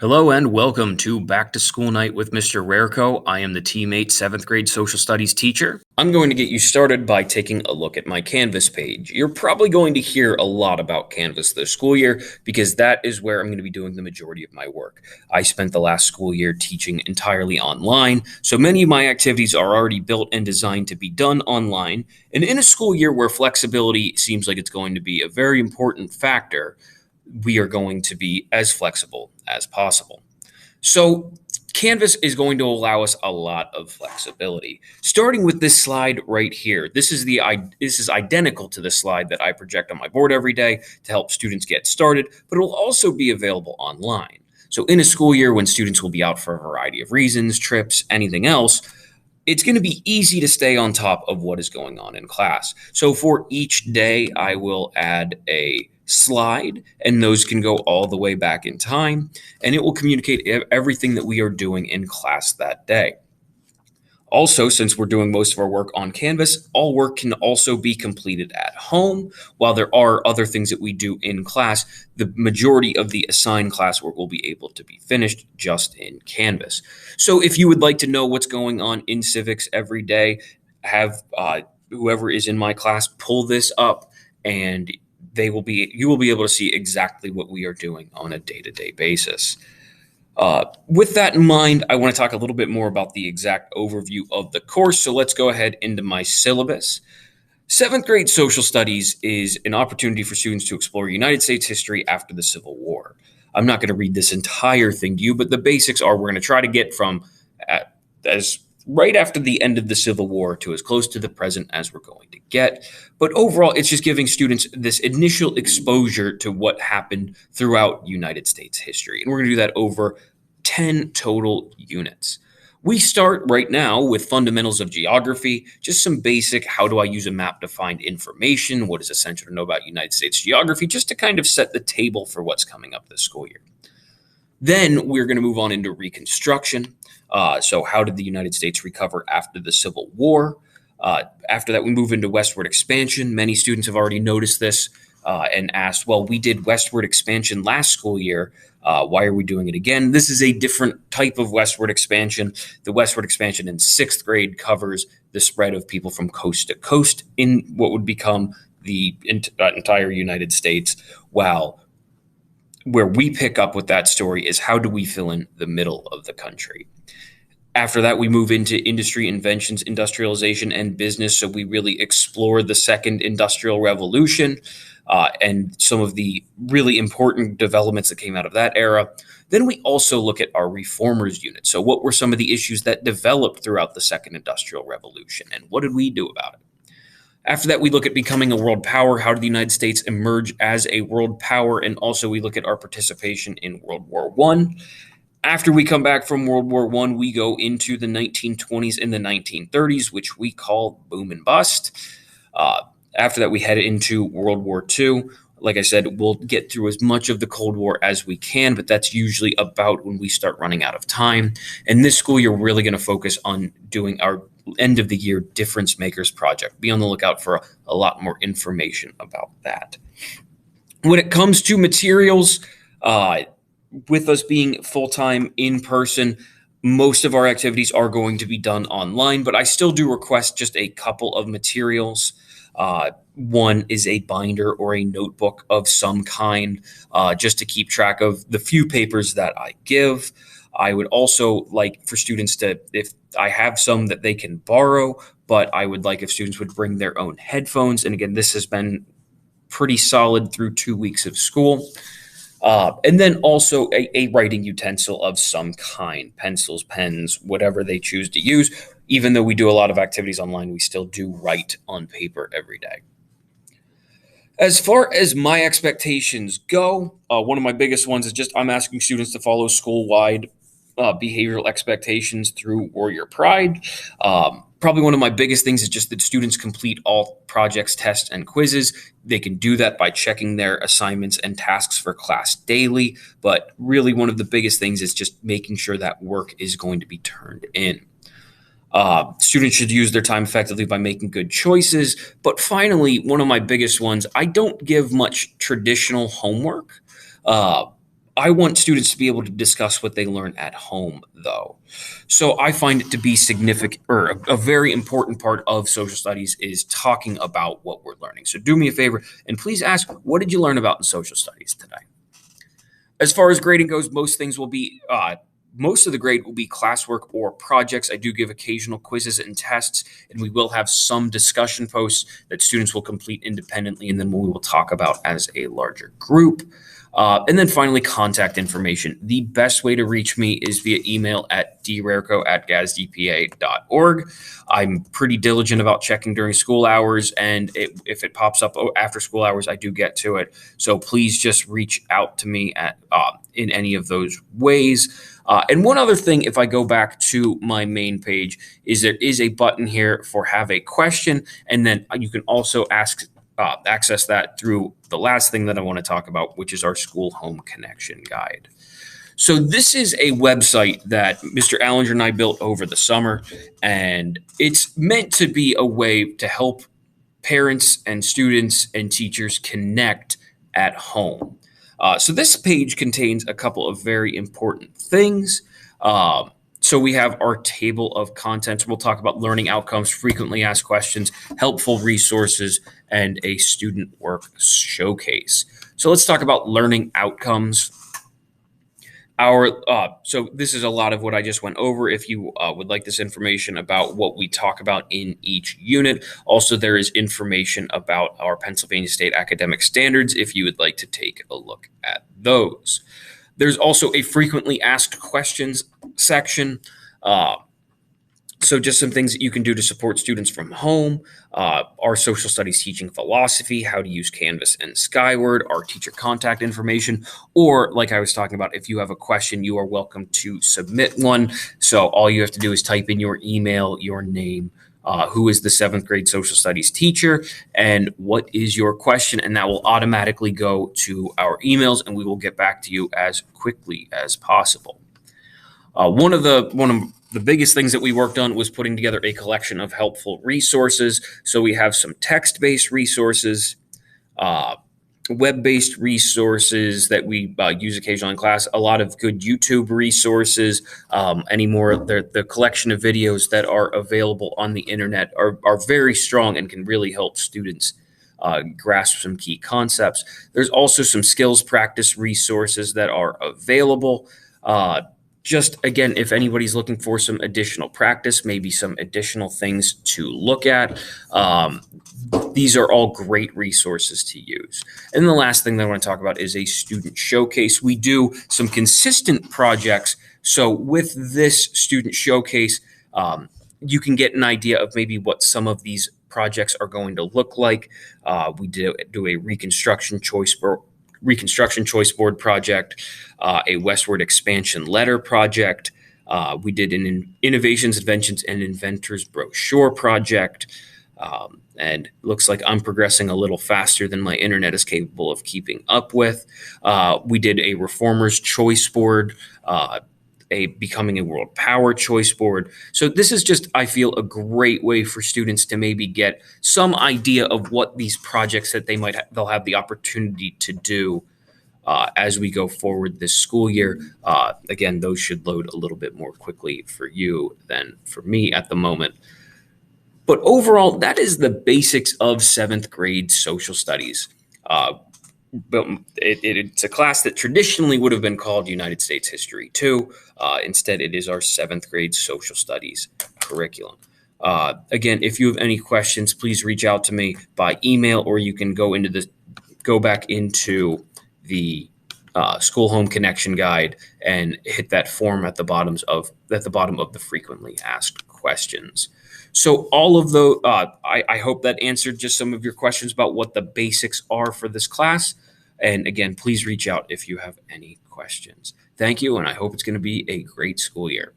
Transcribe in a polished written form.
Hello and welcome to Back to School Night with Mr. Rareco. I am the teammate 7th grade social studies teacher. I'm going to get you started by taking a look at my Canvas page. You're probably going to hear a lot about Canvas this school year because that is where I'm going to be doing the majority of my work. I spent the last school year teaching entirely online, so many of my activities are already built and designed to be done online. And in a school year where flexibility seems like it's going to be a very important factor, we are going to be as flexible as possible. So Canvas is going to allow us a lot of flexibility. Starting with this slide right here, this is identical to the slide that I project on my board every day to help students get started, but it will also be available online. So in a school year when students will be out for a variety of reasons, trips, anything else, it's going to be easy to stay on top of what is going on in class. So for each day, I will add a slide, and those can go all the way back in time, and it will communicate everything that we are doing in class that day. Also, since we're doing most of our work on Canvas, all work can also be completed at home. While there are other things that we do in class, the majority of the assigned classwork will be able to be finished just in Canvas. So if you would like to know what's going on in civics every day, have whoever is in my class pull this up, and you will be able to see exactly what we are doing on a day-to-day basis. With that in mind, I want to talk a little bit more about the exact overview of the course. So let's go ahead into my syllabus. 7th grade social studies is an opportunity for students to explore United States history after the Civil War. I'm not going to read this entire thing to you, but the basics are we're going to try to get from as right after the end of the Civil War to as close to the present as we're going to get. But overall, it's just giving students this initial exposure to what happened throughout United States history. And we're going to do that over 10 total units. We start right now with fundamentals of geography, just some basic how do I use a map to find information, what is essential to know about United States geography, just to kind of set the table for what's coming up this school year. Then we're going to move on into Reconstruction. So how did the United States recover after the Civil War? After that, we move into westward expansion. Many students have already noticed this and asked, well, we did westward expansion last school year. Why are we doing it again? This is a different type of westward expansion. The westward expansion in 6th grade covers the spread of people from coast to coast in what would become the entire United States, while where we pick up with that story is how do we fill in the middle of the country. After that, we move into industry, inventions, industrialization, and business. So we really explore the second industrial revolution and some of the really important developments that came out of that era. Then we also look at our reformers unit. So what were some of the issues that developed throughout the second industrial revolution, and what did we do about it? After that, we look at becoming a world power. How did the United States emerge as a world power? And also we look at our participation in World War I. After we come back from World War I, we go into the 1920s and the 1930s, which we call boom and bust. After that, we head into World War II. Like I said, we'll get through as much of the Cold War as we can, but that's usually about when we start running out of time. And this school year, we're really going to focus on doing our end of the year difference makers project. Be on the lookout for a lot more information about that. When it comes to materials, with us being full-time in person, most of our activities are going to be done online, but I still do request just a couple of materials. One is a binder or a notebook of some kind, just to keep track of the few papers that I give. I would also like for students to, if I have some that they can borrow, but I would like if students would bring their own headphones. And again, this has been pretty solid through 2 weeks of school. And then also a writing utensil of some kind, pencils, pens, whatever they choose to use. Even though we do a lot of activities online, we still do write on paper every day. As far as my expectations go, one of my biggest ones is just I'm asking students to follow school-wide behavioral expectations through Warrior Pride. Probably one of my biggest things is just that students complete all projects, tests, and quizzes. They can do that by checking their assignments and tasks for class daily. But really one of the biggest things is just making sure that work is going to be turned in. Students should use their time effectively by making good choices. But finally, one of my biggest ones, I don't give much traditional homework. I want students to be able to discuss what they learn at home, though. So I find it to be significant, or a very important part of social studies is talking about what we're learning. So do me a favor and please ask, what did you learn about in social studies today? As far as grading goes, most of the grade will be classwork or projects. I do give occasional quizzes and tests, and we will have some discussion posts that students will complete independently, and then we will talk about as a larger group. And then finally, contact information. The best way to reach me is via email at drerko@gazdpa.org. I'm pretty diligent about checking during school hours, and if it pops up after school hours, I do get to it. So please just reach out to me in any of those ways. And one other thing, if I go back to my main page, is there is a button here for have a question, and then you can also access that through the last thing that I want to talk about, which is our school home connection guide. So this is a website that Mr. Allinger and I built over the summer, and it's meant to be a way to help parents and students and teachers connect at home. So this page contains a couple of very important things. So we have our table of contents. We'll talk about learning outcomes, frequently asked questions, helpful resources, and a student work showcase. So let's talk about learning outcomes. So this is a lot of what I just went over. If you would like this information about what we talk about in each unit, also there is information about our Pennsylvania State academic standards if you would like to take a look at those. There's also a frequently asked questions section. So just some things that you can do to support students from home, our social studies teaching philosophy, how to use Canvas and Skyward, our teacher contact information, or like I was talking about, if you have a question, you are welcome to submit one. So all you have to do is type in your email, your name, who is the 7th grade social studies teacher, and what is your question, and that will automatically go to our emails, and we will get back to you as quickly as possible. One of the biggest things that we worked on was putting together a collection of helpful resources. So we have some text-based resources, web-based resources that we use occasionally in class, a lot of good YouTube resources, the collection of videos that are available on the internet are very strong and can really help students grasp some key concepts. There's also some skills practice resources that are available. Just again, if anybody's looking for some additional practice, maybe some additional things to look at, these are all great resources to use. And the last thing that I want to talk about is a student showcase. We do some consistent projects. So with this student showcase, you can get an idea of maybe what some of these projects are going to look like. We do a reconstruction choice board project, a westward expansion letter project. We did an innovations, inventions, and inventors brochure project. And it looks like I'm progressing a little faster than my internet is capable of keeping up with. We did a reformers choice board, a becoming a world power choice board. So this is just, I feel, a great way for students to maybe get some idea of what these projects that they'll have the opportunity to do as we go forward this school year. Again, those should load a little bit more quickly for you than for me at the moment. But overall, that is the basics of 7th grade social studies. But it's a class that traditionally would have been called United States History 2. Instead, it is our 7th grade social studies curriculum. Again, if you have any questions, please reach out to me by email, or you can go back into the school home connection guide and hit that form at the bottom of the frequently asked questions. So all of those, I hope that answered just some of your questions about what the basics are for this class. And again, please reach out if you have any questions. Thank you, and I hope it's going to be a great school year.